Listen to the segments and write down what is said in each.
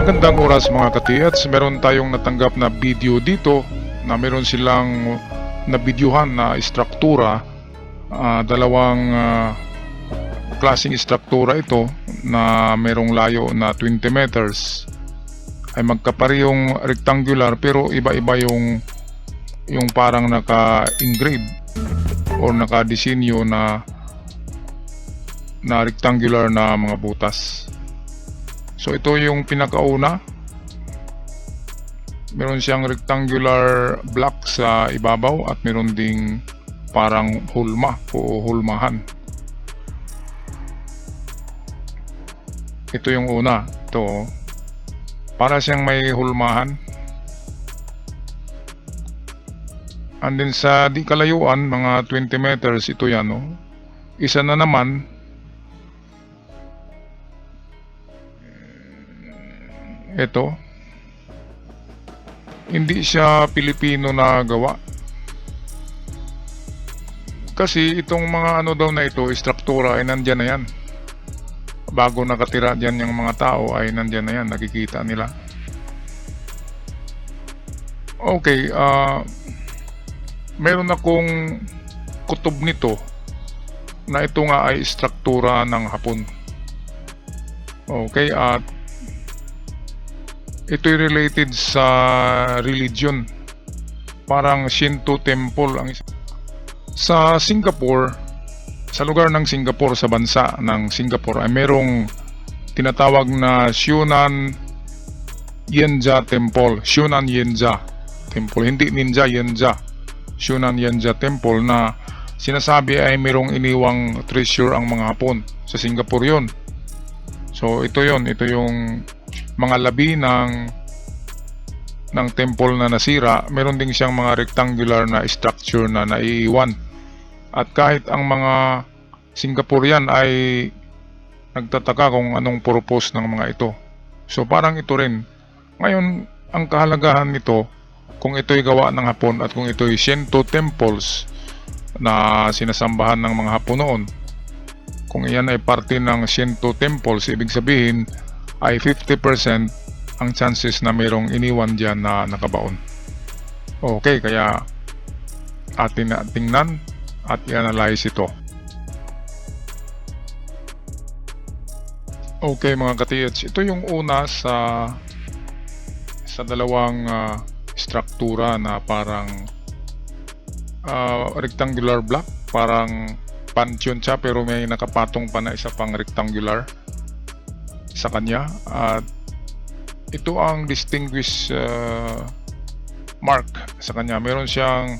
Magandang oras mga katiyats, meron tayong natanggap na video dito na meron silang nabidyuhan na istruktura, dalawang klaseng istruktura ito na merong layo na 20 meters ay magkaparehong rectangular pero iba-iba yung parang naka-engrave or naka-disenyo na rectangular na mga butas. So ito yung pinakauna. Meron siyang rectangular block sa ibabaw at meron ding parang hulma o hulmahan. Ito yung una. Ito. Para siyang may hulmahan. And then sa di kalayuan, mga 20 meters, ito yan. Oh. Isa na naman. Ito, hindi siya Pilipino na gawa. Kasi itong mga ano daw na ito, istruktura ay nandyan na yan. Bago nakatira dyan yung mga tao ay nandyan na yan, nakikita nila. Okay, meron akong kutob nito na ito nga ay istruktura ng Hapon. Okay, at ito'y related sa religion. Parang Shinto temple ang sa Singapore, sa lugar ng Singapore, sa bansa ng Singapore ay merong tinatawag na Shunan Yenja Temple. Shunan Yenja Temple, hindi Ninja Yenja. Shunan Yenja Temple na sinasabi ay merong iniwang treasure ang mga Hapon. Sa Singapore yun. So ito yun, ito yung mga labi ng temple na nasira. Meron din siyang mga rectangular na structure na naiiwan. At kahit ang mga Singaporean ay nagtataka kung anong purpose ng mga ito. So parang ito rin. Ngayon, ang kahalagahan nito, kung ito'y gawa ng Hapon at kung ito'y Shinto temples na sinasambahan ng mga Hapon noon, kung iyan ay parte ng Shinto temples, ibig sabihin ay 50% ang chances na mayroong iniwan dyan na nakabaon. Okay, kaya atin na tingnan at i-analyze ito. Okay mga katiyats, ito yung una sa dalawang struktura na parang rectangular block, parang pansyon siya pero may nakapatong pa na isa pang rectangular sa kanya. At ito ang distinguished mark sa kanya. Meron siyang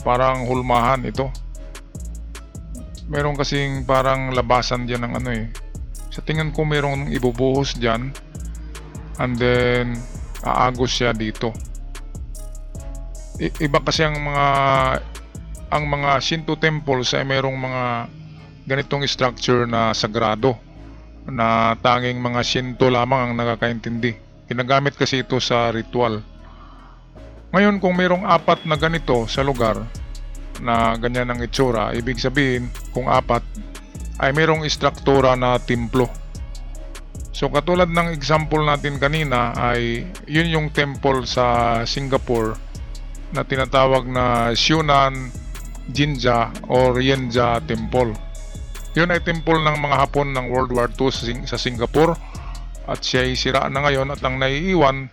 parang hulmahan ito. Meron kasing parang labasan dyan ng ano eh. Sa tingin ko merong ibubuhos dyan and then aagos siya dito. Iba kasi ang mga Shinto temples ay merong mga ganitong structure na sagrado na tanging mga Shinto lamang ang nakakaintindi. Ginagamit kasi ito sa ritual. Ngayon kung mayroong apat na ganito sa lugar na ganyan ang itsura, ibig sabihin kung apat ay mayroong istruktura na templo. So katulad ng example natin kanina ay yun yung temple sa Singapore na tinatawag na Shunan Jinja or Yenja Temple. Yun ay temple ng mga Hapon ng World War II sa Singapore at siya ay sira na ngayon at ang naiiwan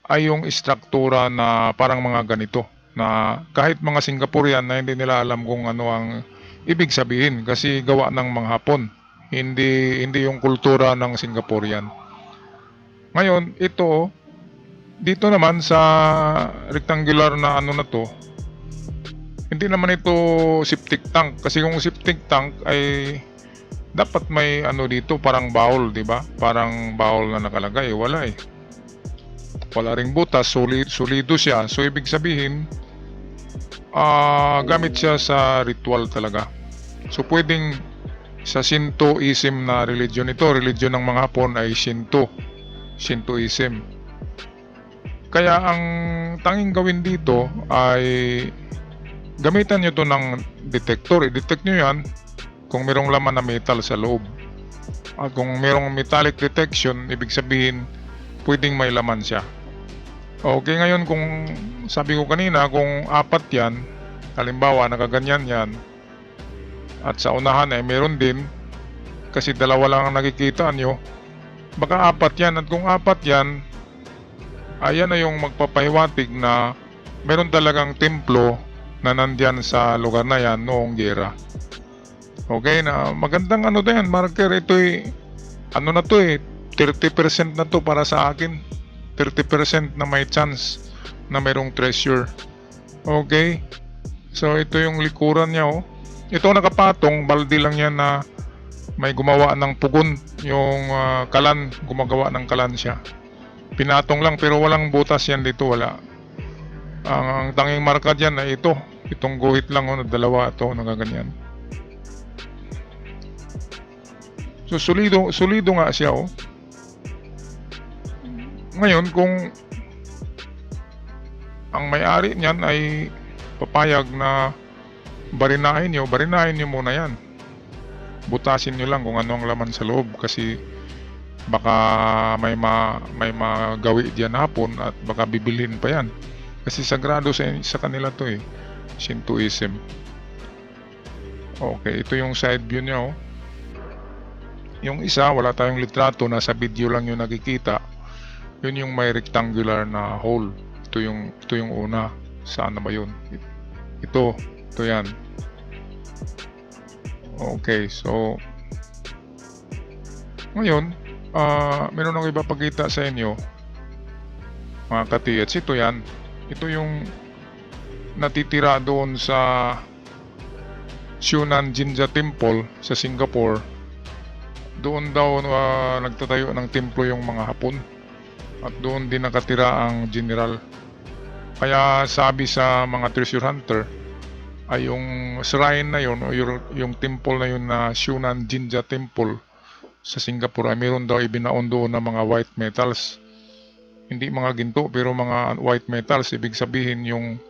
ay yung istruktura na parang mga ganito na kahit mga Singaporean na hindi nila alam kung ano ang ibig sabihin kasi gawa ng mga Hapon, hindi yung kultura ng Singaporean. Ngayon ito dito naman sa rectangular na ano na to, hindi naman ito septic tank kasi kung septic tank ay dapat may ano dito parang bowl, di ba? Parang bowl na nakalagay, wala eh. Wala ring butas, solido siya. So ibig sabihin gamit siya sa ritual talaga. So pwedeng sa Shintoism na religion ito, religion ng mga Hapon ay Shintoism. Kaya ang tanging gawin dito ay gamitan nyo to ng detector. I-detect nyo yan kung mayroong laman na metal sa loob. At kung merong metallic detection, ibig sabihin pwedeng may laman siya. Okay, ngayon kung sabi ko kanina, kung apat yan, halimbawa nakaganyan yan, at sa unahan ay meron din, kasi dalawa lang ang nakikita nyo, baka apat yan. At kung apat yan, ayan na yung magpapahiwatig na meron talagang templo na nandyan sa lugar na yan noong giyera. Okay, na magandang ano na yan, marker. Ito'y ano na to 30% na to para sa akin. 30% na may chance na mayroong treasure. Okay, so ito yung likuran niya. Ito nakapatong, balde lang yan na may gumawa ng pugon. Yung kalan, gumagawa ng kalan siya. Pinatong lang pero walang butas yan dito, wala. Ang tanging marka dyan ay itong guhit lang, dalawa ito, nagaganyan. So solido nga siya. Ngayon kung ang may-ari niyan ay papayag na barinahin nyo muna yan. Butasin nyo lang kung ano ang laman sa loob, kasi baka may magawi diyan hapon at baka bibilhin pa yan. Kasi sagrado sa kanila to Shintoism. Okay, ito yung side view niya. Yung isa, wala tayong litrato, nasa video lang yung nakikita. Yun yung may rectangular na hole. Ito yung una. Saan na ba yun? Ito yan. Okay, so ngayon, meron akong ipapakita sa inyo, mga ka-TH. Ito yan. Ito yung natitira doon sa Shunan Jinja Temple sa Singapore. Doon daw nagtatayo ng templo yung mga Hapon, at doon din nakatira ang general. Kaya sabi sa mga treasure hunter ay yung shrine na yun, o yung temple na yun na Shunan Jinja Temple sa Singapore, ay meron daw ibinaon doon ng mga white metals. Hindi mga ginto pero mga white metals, ibig sabihin yung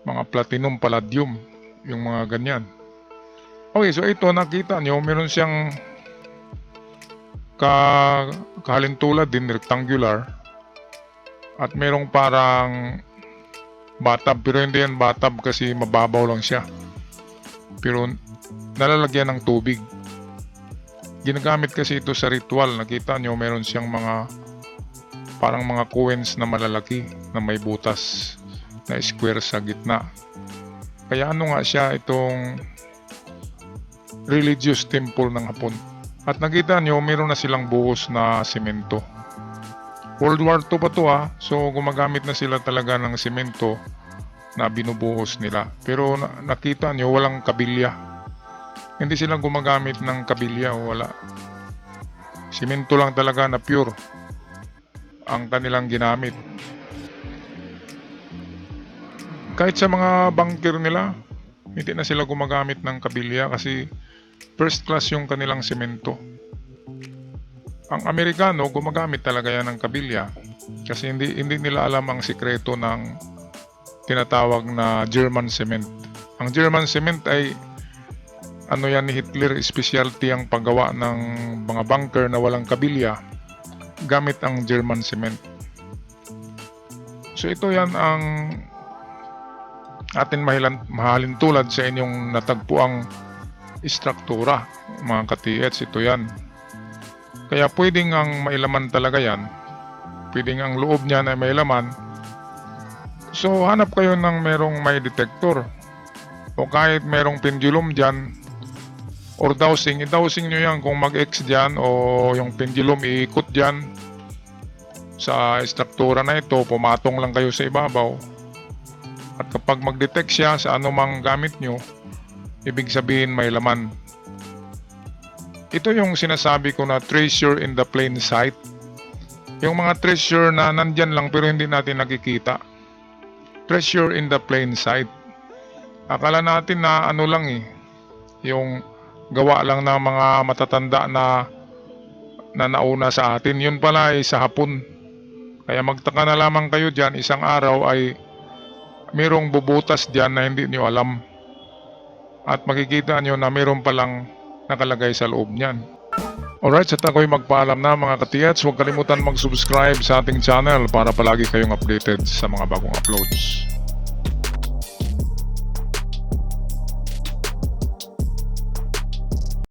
mga platinum, palladium, yung mga ganyan. Okay, so ito nakita nyo, meron siyang kahalintulad din, rectangular, at merong parang bathtub, pero hindi yan bathtub kasi mababaw lang siya, pero nalalagyan ng tubig. Ginagamit kasi ito sa ritual. Nakita nyo, meron siyang mga parang mga coins na malalaki na may butas na square sa gitna. Kaya ano nga siya, itong religious temple ng Hapon. At nakita nyo, meron na silang buhos na semento. World War II pa to so gumagamit na sila talaga ng semento na binubuhos nila. Pero nakita nyo, walang kabilya. Hindi sila gumagamit ng kabilya, wala. Semento lang talaga na pure ang kanilang ginamit. Kahit sa mga bunker nila, hindi na sila gumagamit ng kabilya kasi first class yung kanilang semento. Ang Amerikano, gumagamit talaga yan ng kabilya kasi hindi nila alam ang sikreto ng tinatawag na German cement. Ang German cement ay ano yan ni Hitler, specialty ang paggawa ng mga bunker na walang kabilya gamit ang German cement. So ito yan ang atin mahalin tulad sa inyong natagpuang istruktura, mga ka-TH. Ito yan. Kaya pwedeng ang mailaman talaga yan, pwedeng ang loob niya na may laman. So hanap kayo ng merong may detector, o kahit merong pendulum dyan, or dowsing, i-dowsing nyo yan kung mag-X dyan, o yung pendulum iikot dyan sa istruktura na ito, pumatong lang kayo sa ibabaw, at kapag mag-detect siya sa anumang gamit nyo, ibig sabihin may laman. Ito yung sinasabi ko na treasure in the plain sight. Yung mga treasure na nandyan lang pero hindi natin nakikita. Treasure in the plain sight. Akala natin na ano lang yung gawa lang ng mga matatanda na nauna sa atin. Yun pala ay sa Hapon. Kaya magtaka na lamang kayo dyan, isang araw ay mayroong bubutas dyan na hindi nyo alam. At makikita nyo na mayroon palang nakalagay sa loob niyan. Alright, at ako'y magpaalam na mga katiyats. Huwag kalimutan mag-subscribe sa ating channel para palagi kayong updated sa mga bagong uploads.